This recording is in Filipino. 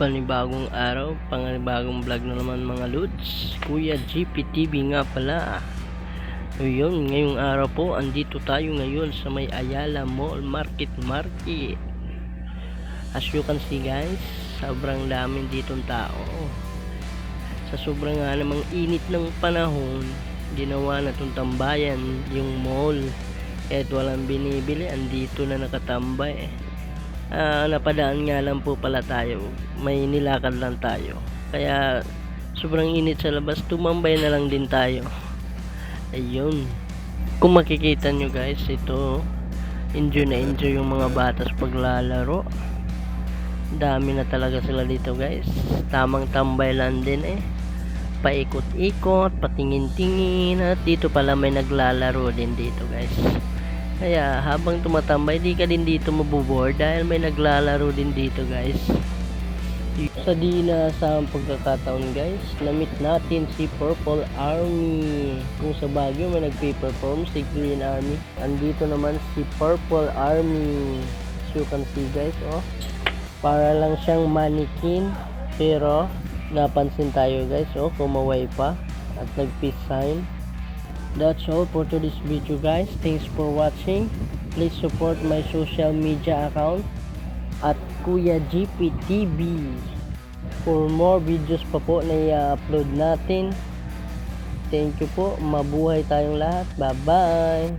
Panibagong araw, panibagong vlog na naman mga Lods. Kuya GPTV nga pala. So yun, ngayong araw po, andito tayo ngayon sa may Ayala Mall Market. As you can see guys, sobrang daming ditong tao. Sa sobrang nga namang init ng panahon, ginawa na itong tambayan yung mall. Kahit walang binibili, andito na nakatambay. Napadaan nga lang po pala tayo, may nilakad lang tayo, kaya sobrang init sa labas, tumambay na lang din tayo. Ayun, kung makikita nyo guys, ito enjoy na enjoy yung mga batas paglalaro. Dami na talaga sila dito guys, tamang tambay lang din paikot-ikot, patingin-tingin, at dito pala may naglalaro din dito guys. Kaya habang tumatambay, di ka din dito mabubore dahil may naglalaro din dito guys. Sa di inaasahang pagkakataon guys, na-meet natin si Purple Army. Kung sa Baguio may nagpe-perform si Green Army, andito naman si Purple Army. As you can see guys, para lang siyang mannequin, pero napansin tayo guys, kumaway pa at nag-peace sign. That's all for today's video guys. Thanks for watching. Please support my social media account at Kuya GPTV for more videos pa po na i-upload natin. Thank you po. Mabuhay tayong lahat. Bye bye.